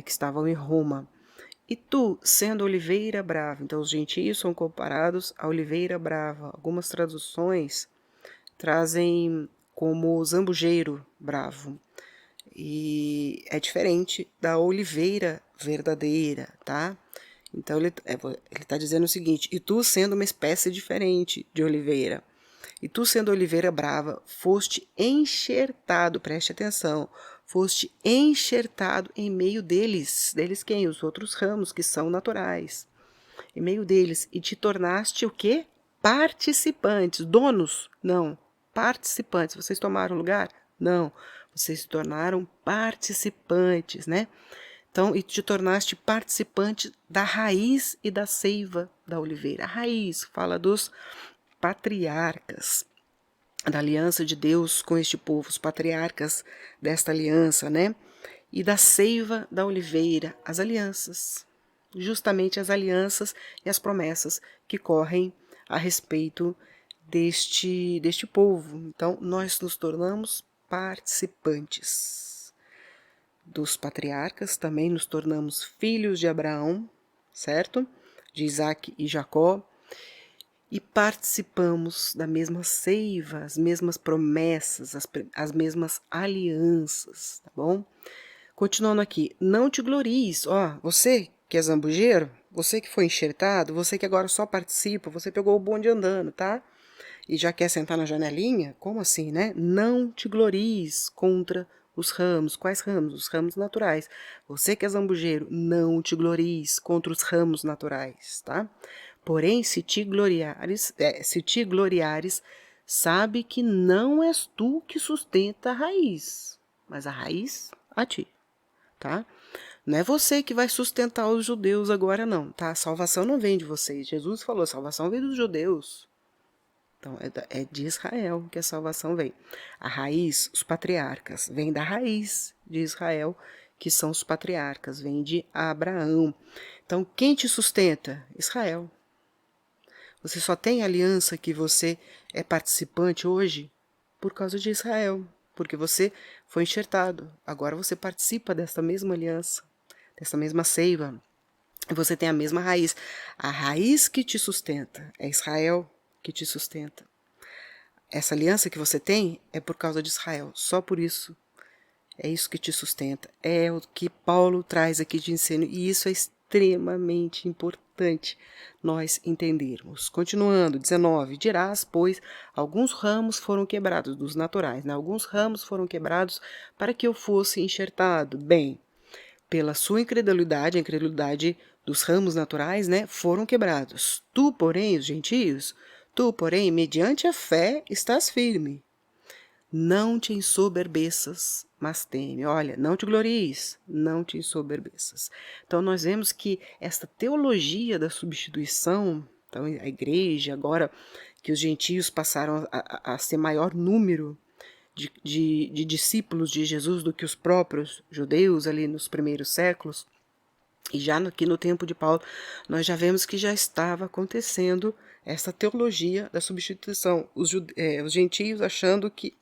que estavam em Roma. E tu, sendo oliveira brava, então os gentios são comparados à oliveira brava. Algumas traduções trazem como zambujeiro bravo. E é diferente da oliveira verdadeira, tá? Então ele está dizendo o seguinte: e tu sendo uma espécie diferente de oliveira, e tu sendo oliveira brava, foste enxertado, preste atenção, foste enxertado em meio deles. Deles quem? Os outros ramos que são naturais. Em meio deles, e te tornaste o quê? Participantes. Donos? Não. Participantes. Vocês tomaram lugar? Não. Vocês se tornaram participantes, né? Então, e te tornaste participante da raiz e da seiva da oliveira. A raiz fala dos patriarcas, da aliança de Deus com este povo, os patriarcas desta aliança, né? E da seiva da oliveira, as alianças. Justamente as alianças e as promessas que correm a respeito deste povo. Então, nós nos tornamos participantes dos patriarcas, também nos tornamos filhos de Abraão, certo? De Isaac e Jacó, e participamos da mesma seiva, as mesmas promessas, as mesmas alianças, tá bom? Continuando aqui, não te glories, ó, você que é zambujeiro, você que foi enxertado, você que agora só participa, você pegou o bonde andando, tá? E já quer sentar na janelinha? Como assim, né? Não te glories contra os ramos. Quais ramos? Os ramos naturais. Você que é zambujeiro, não te glories contra os ramos naturais, tá? Porém, se te gloriares, sabe que não és tu que sustenta a raiz, mas a raiz a ti, tá? Não é você que vai sustentar os judeus agora não, tá? A salvação não vem de vocês. Jesus falou, a salvação vem dos judeus. Então, é de Israel que a salvação vem. A raiz, os patriarcas, vem da raiz de Israel, que são os patriarcas, vem de Abraão. Então, quem te sustenta? Israel. Você só tem aliança que você é participante hoje por causa de Israel, porque você foi enxertado. Agora você participa dessa mesma aliança, dessa mesma seiva. E você tem a mesma raiz. A raiz que te sustenta é Israel que te sustenta. Essa aliança que você tem é por causa de Israel, só por isso. É isso que te sustenta. É o que Paulo traz aqui de ensino, e isso é extremamente importante nós entendermos. Continuando, 19, dirás, pois, alguns ramos foram quebrados, dos naturais, né? Alguns ramos foram quebrados para que eu fosse enxertado. Bem, pela sua incredulidade, a incredulidade dos ramos naturais, né, foram quebrados. Tu, porém, os gentios, tu, porém, mediante a fé, estás firme. Não te ensoberbeças, mas teme. Olha, não te glories, não te ensoberbeças. Então, nós vemos que esta teologia da substituição, então a igreja, agora que os gentios passaram a ser maior número de discípulos de Jesus do que os próprios judeus ali nos primeiros séculos, e já aqui no tempo de Paulo, nós já vemos que já estava acontecendo essa teologia da substituição. Os gentios achando que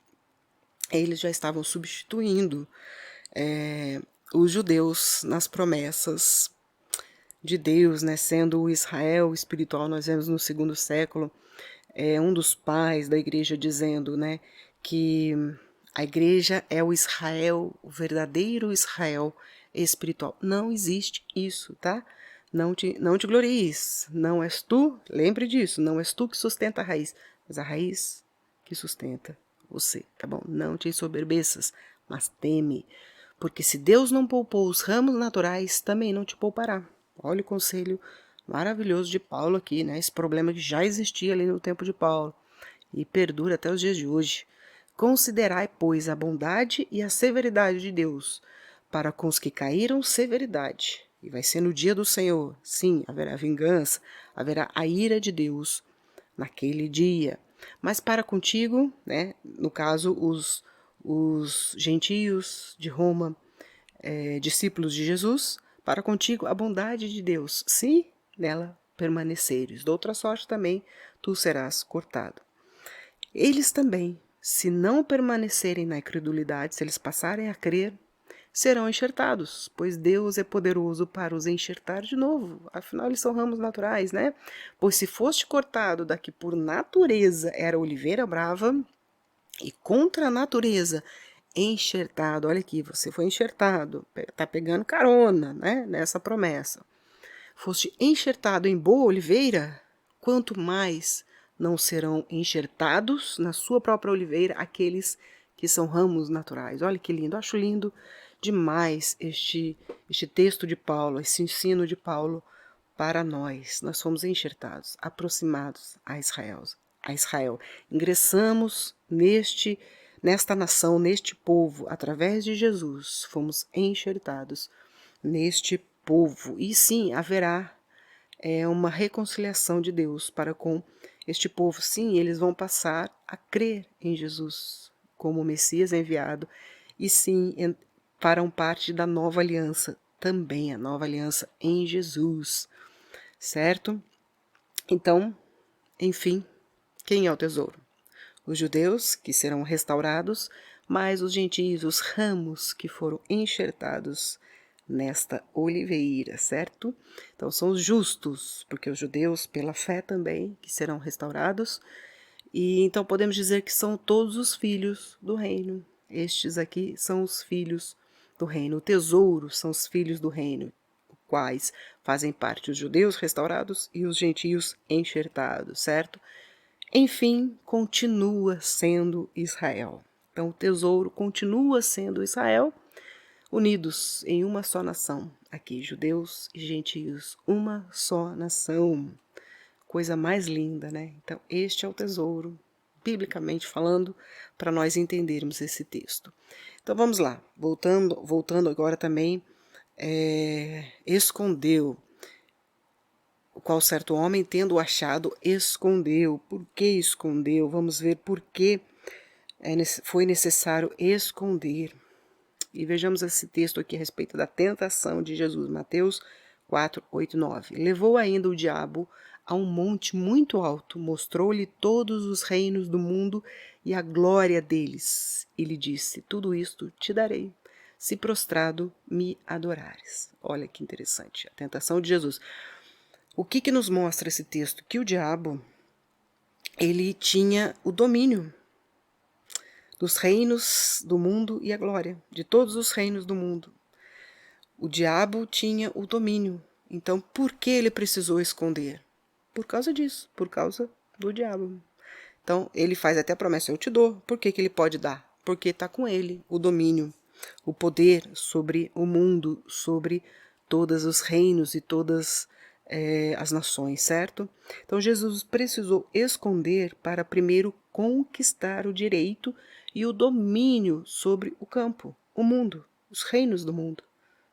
eles já estavam substituindo os judeus nas promessas de Deus, né, sendo o Israel espiritual. Nós vemos no segundo século um dos pais da igreja dizendo, né, que a igreja é o Israel, o verdadeiro Israel espiritual. Não existe isso, tá? Não te glories, não és tu, lembre disso, não és tu que sustenta a raiz, mas a raiz que sustenta você, tá bom? Não te ensoberbeças, mas teme, porque se Deus não poupou os ramos naturais, também não te poupará. Olha o conselho maravilhoso de Paulo aqui, né? Esse problema que já existia ali no tempo de Paulo e perdura até os dias de hoje. Considerai, pois, a bondade e a severidade de Deus, para com os que caíram, severidade. E vai ser no dia do Senhor. Sim, haverá vingança, haverá a ira de Deus naquele dia. Mas para contigo, né, no caso, os gentios de Roma, discípulos de Jesus, para contigo a bondade de Deus, se nela permaneceres. De outra sorte também tu serás cortado. Eles também, se não permanecerem na incredulidade, se eles passarem a crer, serão enxertados, pois Deus é poderoso para os enxertar de novo. Afinal, eles são ramos naturais, né? Pois se foste cortado da que por natureza era oliveira brava, e contra a natureza enxertado, olha aqui, você foi enxertado, tá pegando carona, né, nessa promessa. Foste enxertado em boa oliveira, quanto mais não serão enxertados na sua própria oliveira aqueles que são ramos naturais. Olha que lindo, acho lindo demais este texto de Paulo, esse ensino de Paulo para nós. Nós fomos enxertados, aproximados a Israel. Ingressamos nesta nação, neste povo, através de Jesus, fomos enxertados neste povo. E sim, haverá uma reconciliação de Deus para com este povo. Sim, eles vão passar a crer em Jesus como o Messias enviado. E sim, farão parte da nova aliança também, a nova aliança em Jesus. Certo? Então, enfim, quem é o tesouro? Os judeus, que serão restaurados, mas os gentios, os ramos que foram enxertados nesta oliveira, certo? Então são os justos, porque os judeus, pela fé também, que serão restaurados. E então podemos dizer que são todos os filhos do reino. Estes aqui são os filhos do reino. O tesouro são os filhos do reino, quais fazem parte os judeus restaurados e os gentios enxertados, certo? Enfim, continua sendo Israel. Então, o tesouro continua sendo Israel, unidos em uma só nação. Aqui, judeus e gentios, uma só nação. Coisa mais linda, né? Então, este é o tesouro, biblicamente falando, para nós entendermos esse texto. Então, vamos lá. Voltando agora também, escondeu, o qual certo homem, tendo achado, escondeu. Por que escondeu? Vamos ver por que foi necessário esconder. E vejamos esse texto aqui a respeito da tentação de Jesus, Mateus 4, 8, 9. Levou ainda o diabo a um monte muito alto, mostrou-lhe todos os reinos do mundo e a glória deles. E lhe disse, tudo isto te darei, se prostrado me adorares. Olha que interessante, a tentação de Jesus. O que nos mostra esse texto? Que o diabo, ele tinha o domínio dos reinos do mundo e a glória, de todos os reinos do mundo. O diabo tinha o domínio. Então, por que ele precisou esconder? Por causa disso, por causa do diabo. Então, ele faz até a promessa, eu te dou. Por que ele pode dar? Porque está com ele o domínio, o poder sobre o mundo, sobre todos os reinos e todas as nações, certo? Então, Jesus precisou esconder para primeiro conquistar o direito e o domínio sobre o campo, o mundo, os reinos do mundo,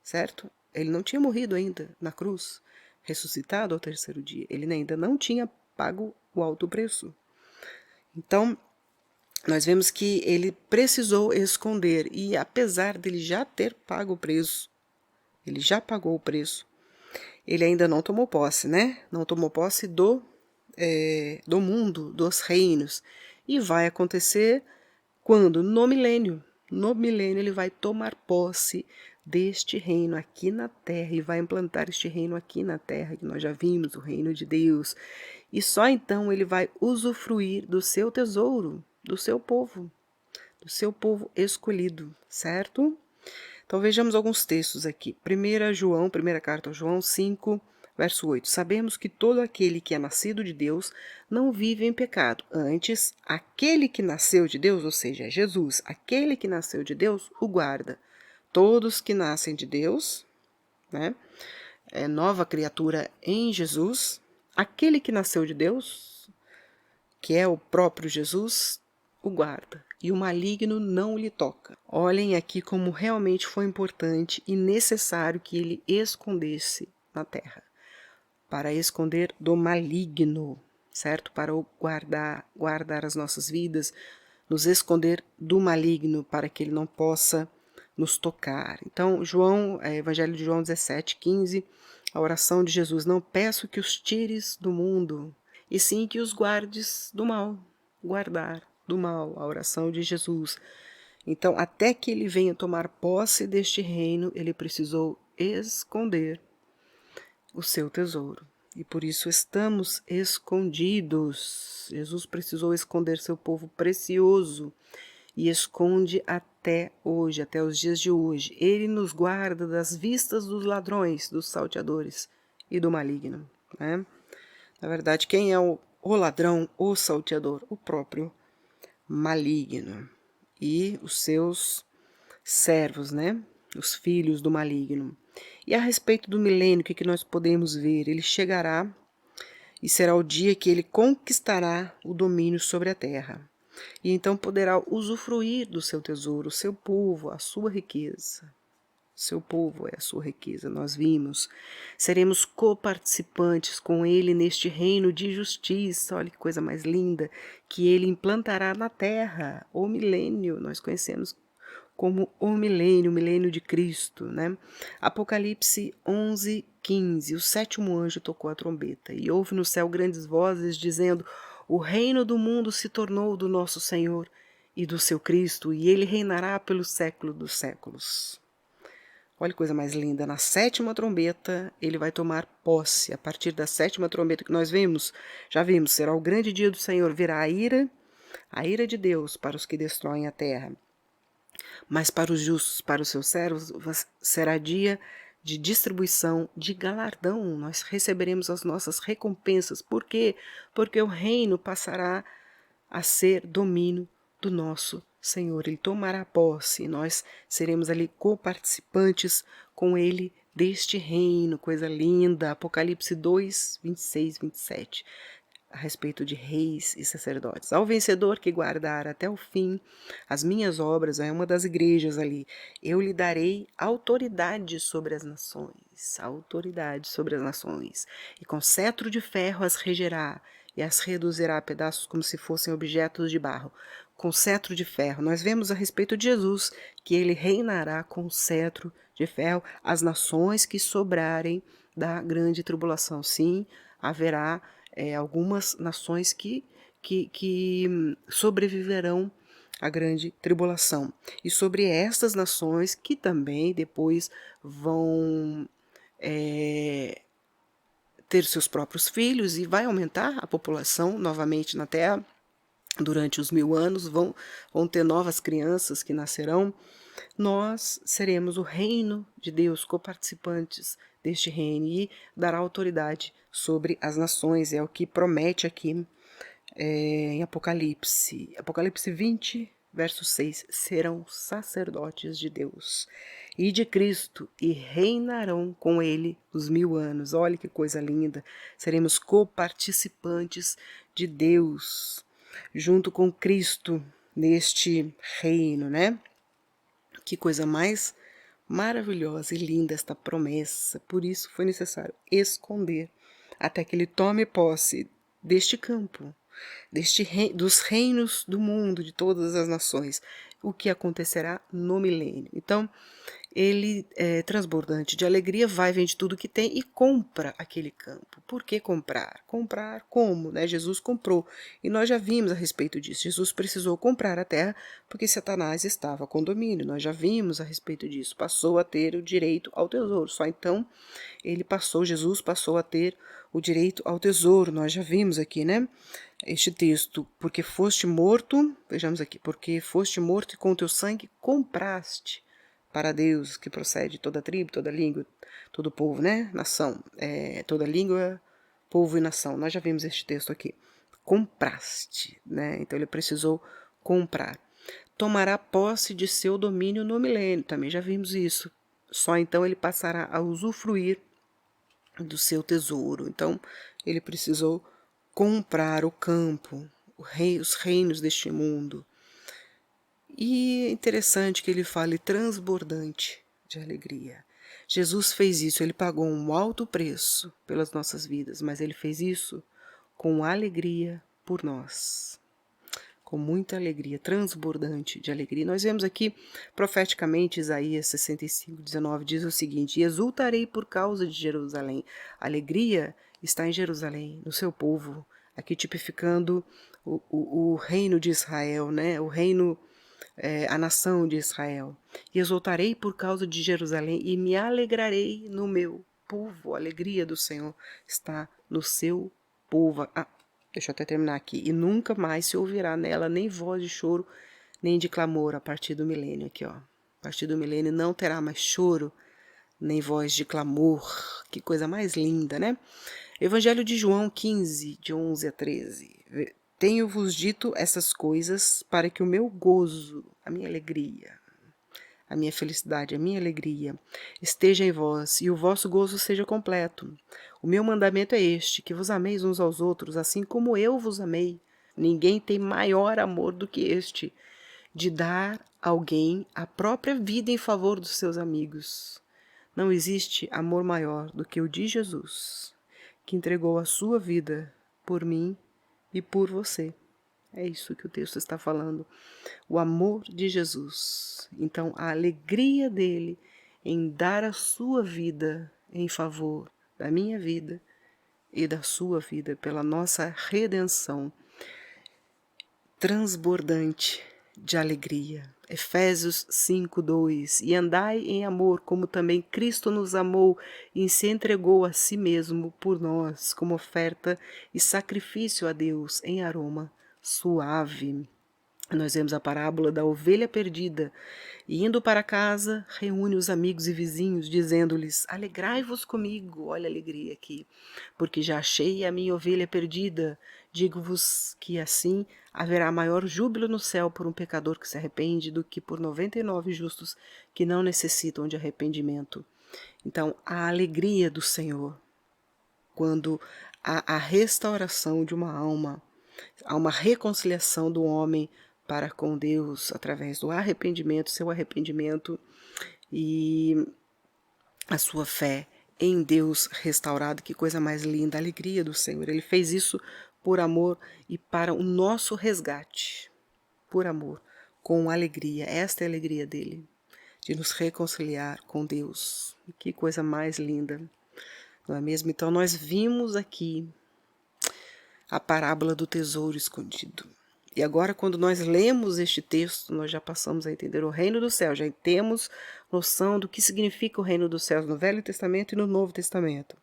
certo? Ele não tinha morrido ainda na cruz, ressuscitado ao terceiro dia. Ele ainda não tinha pago o alto preço. Então, nós vemos que ele precisou esconder, e apesar dele já ter pago o preço, ele já pagou o preço, ele ainda não tomou posse, né? Não tomou posse do mundo, dos reinos. E vai acontecer quando? No milênio. No milênio ele vai tomar posse deste reino aqui na terra e vai implantar este reino aqui na terra, que nós já vimos, o reino de Deus. E só então ele vai usufruir do seu tesouro, do seu povo escolhido, certo? Então vejamos alguns textos aqui. Primeira carta a João 5, Verso 8: sabemos que todo aquele que é nascido de Deus não vive em pecado. Antes, aquele que nasceu de Deus, ou seja, Jesus, aquele que nasceu de Deus, o guarda. Todos que nascem de Deus, né, é nova criatura em Jesus, aquele que nasceu de Deus, que é o próprio Jesus, o guarda, e o maligno não lhe toca. Olhem aqui como realmente foi importante e necessário que ele escondesse na terra, para esconder do maligno, certo? Para guardar as nossas vidas, nos esconder do maligno, para que ele não possa nos tocar. Então, Evangelho de João 17:15, a oração de Jesus: não peço que os tires do mundo, e sim que os guardes do mal. Guardar do mal, a oração de Jesus. Então, até que ele venha tomar posse deste reino, ele precisou esconder o seu tesouro. E por isso estamos escondidos. Jesus precisou esconder seu povo precioso e esconde até hoje, até os dias de hoje. Ele nos guarda das vistas dos ladrões, dos salteadores e do maligno, né? Na verdade, quem é o ladrão, o salteador? O próprio maligno e os seus servos, né? Os filhos do maligno. E a respeito do milênio, o que nós podemos ver? Ele chegará e será o dia que ele conquistará o domínio sobre a terra. E então poderá usufruir do seu tesouro, o seu povo, a sua riqueza. Seu povo é a sua riqueza, nós vimos. Seremos coparticipantes com ele neste reino de justiça. Olha que coisa mais linda, que ele implantará na terra, o milênio. Nós conhecemos como o milênio de Cristo, né? Apocalipse 11:15, o sétimo anjo tocou a trombeta, e houve no céu grandes vozes dizendo: o reino do mundo se tornou do nosso Senhor e do seu Cristo, e ele reinará pelo século dos séculos. Olha que coisa mais linda, na sétima trombeta ele vai tomar posse. A partir da sétima trombeta que nós vimos, já vimos, será o grande dia do Senhor, virá a ira de Deus para os que destroem a terra. Mas para os justos, para os seus servos, será dia de distribuição, de galardão. Nós receberemos as nossas recompensas. Por quê? Porque o reino passará a ser domínio do nosso Senhor. Ele tomará posse e nós seremos ali coparticipantes com ele deste reino. Coisa linda. Apocalipse 2:26-27. A respeito de reis e sacerdotes. Ao vencedor que guardar até o fim as minhas obras, é uma das igrejas ali, eu lhe darei autoridade sobre as nações, e com cetro de ferro as regerá, e as reduzirá a pedaços como se fossem objetos de barro. Com cetro de ferro, nós vemos a respeito de Jesus, que ele reinará com cetro de ferro as nações que sobrarem da grande tribulação. Sim, haverá algumas nações que sobreviverão à grande tribulação. E sobre estas nações que também depois vão ter seus próprios filhos e vai aumentar a população novamente na Terra durante os 1000 anos, vão ter novas crianças que nascerão. Nós seremos o reino de Deus, coparticipantes deste reino, e dará autoridade sobre as nações, é o que promete aqui em Apocalipse. Apocalipse 20, verso 6, serão sacerdotes de Deus e de Cristo, e reinarão com ele os 1000 anos. Olha que coisa linda, seremos coparticipantes de Deus, junto com Cristo, neste reino, né? Que coisa mais maravilhosa e linda esta promessa. Por isso foi necessário esconder até que ele tome posse deste campo, dos reinos do mundo, de todas as nações, o que acontecerá no milênio. Então, ele, transbordante de alegria, vai, vende tudo que tem e compra aquele campo. Por que comprar? Comprar como? Né? Jesus comprou. E nós já vimos a respeito disso. Jesus precisou comprar a terra porque Satanás estava com domínio. Nós já vimos a respeito disso. Passou a ter o direito ao tesouro. Só então Jesus passou a ter o direito ao tesouro. Nós já vimos aqui, né? Este texto, porque foste morto, vejamos aqui, porque foste morto e com teu sangue compraste para Deus, que procede toda tribo, toda língua, todo povo, né? Nação, toda língua, povo e nação. Nós já vimos este texto aqui. Compraste, né? Então ele precisou comprar. Tomará posse de seu domínio no milênio. Também já vimos isso. Só então ele passará a usufruir do seu tesouro. Então ele precisou comprar o campo, os reinos deste mundo. E é interessante que ele fale transbordante de alegria. Jesus fez isso, ele pagou um alto preço pelas nossas vidas, mas ele fez isso com alegria por nós. Com muita alegria, transbordante de alegria. Nós vemos aqui, profeticamente, Isaías 65, 19, diz o seguinte: exultarei por causa de Jerusalém. A alegria está em Jerusalém, no seu povo, aqui tipificando o reino de Israel, né? O reino, a nação de Israel. E exultarei por causa de Jerusalém e me alegrarei no meu povo. A alegria do Senhor está no seu povo. Deixa eu até terminar aqui. E nunca mais se ouvirá nela nem voz de choro, nem de clamor a partir do milênio. Aqui, ó. A partir do milênio não terá mais choro, nem voz de clamor. Que coisa mais linda, né? Evangelho de João 15, de 11 a 13. Tenho-vos dito essas coisas para que o meu gozo, a minha alegria, a minha felicidade, a minha alegria esteja em vós e o vosso gozo seja completo. O meu mandamento é este, que vos ameis uns aos outros, assim como eu vos amei. Ninguém tem maior amor do que este, de dar a alguém a própria vida em favor dos seus amigos. Não existe amor maior do que o de Jesus, que entregou a sua vida por mim e por você. É isso que o texto está falando. O amor de Jesus. Então, a alegria dele em dar a sua vida em favor da minha vida e da sua vida, pela nossa redenção, transbordante de alegria. Efésios 5:2. E andai em amor, como também Cristo nos amou e se entregou a si mesmo por nós, como oferta e sacrifício a Deus em aroma suave. Nós vemos a parábola da ovelha perdida, e indo para casa, reúne os amigos e vizinhos, dizendo-lhes: alegrai-vos comigo, olha a alegria aqui, porque já achei a minha ovelha perdida. Digo-vos que assim haverá maior júbilo no céu por um pecador que se arrepende do que por 99 justos que não necessitam de arrependimento. Então, a alegria do Senhor, quando há a restauração de uma alma, há uma reconciliação do homem para com Deus através do arrependimento, seu arrependimento e a sua fé em Deus restaurado. Que coisa mais linda, a alegria do Senhor. Ele fez isso por amor e para o nosso resgate, por amor, com alegria. Esta é a alegria dele, de nos reconciliar com Deus. Que coisa mais linda, não é mesmo? Então nós vimos aqui a parábola do tesouro escondido. E agora, quando nós lemos este texto, nós já passamos a entender o reino do céu, já temos noção do que significa o reino dos céus no Velho Testamento e no Novo Testamento.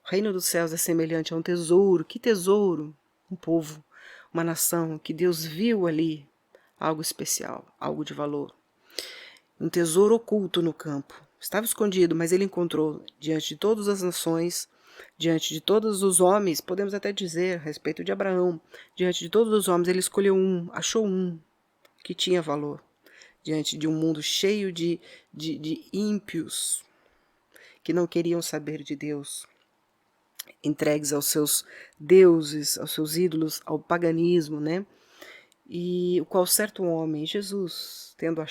O reino dos céus é semelhante a um tesouro. Que tesouro? Um povo, uma nação que Deus viu ali, algo especial, algo de valor. Um tesouro oculto no campo. Estava escondido, mas ele encontrou diante de todas as nações, diante de todos os homens, podemos até dizer a respeito de Abraão, diante de todos os homens, ele escolheu um, achou um que tinha valor, diante de um mundo cheio de ímpios, que não queriam saber de Deus, entregues aos seus deuses, aos seus ídolos, ao paganismo, né? E o qual certo homem, Jesus, tendo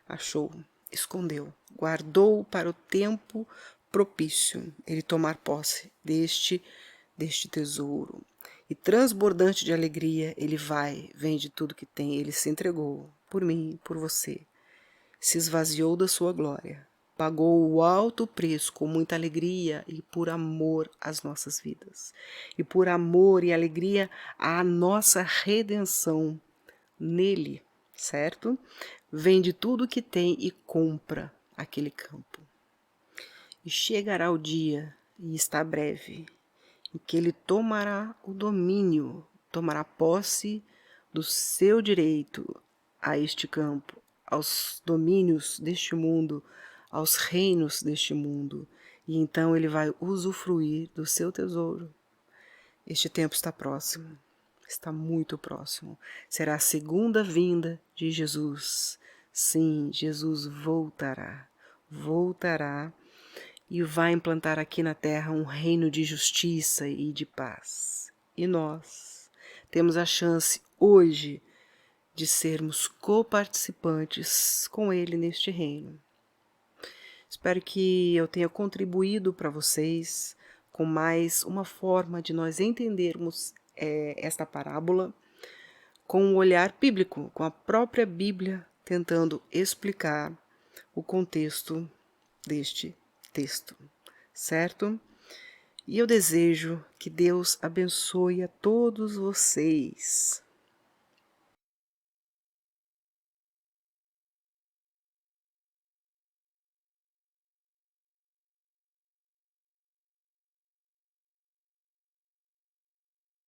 achou, escondeu, guardou para o tempo propício ele tomar posse deste tesouro. E transbordante de alegria, ele vende tudo que tem, ele se entregou por mim, por você. Se esvaziou da sua glória, pagou o alto preço com muita alegria e por amor às nossas vidas. E por amor e alegria à nossa redenção nele, certo? Vende tudo que tem e compra aquele campo. E chegará o dia, e está breve, em que ele tomará o domínio, tomará posse do seu direito a este campo, aos domínios deste mundo, aos reinos deste mundo, e então ele vai usufruir do seu tesouro. Este tempo está próximo, está muito próximo. Será a segunda vinda de Jesus. Sim, Jesus voltará e vai implantar aqui na terra um reino de justiça e de paz. E nós temos a chance hoje de sermos coparticipantes com Ele neste reino. Espero que eu tenha contribuído para vocês com mais uma forma de nós entendermos esta parábola com um olhar bíblico, com a própria Bíblia, tentando explicar o contexto deste texto, certo? E eu desejo que Deus abençoe a todos vocês.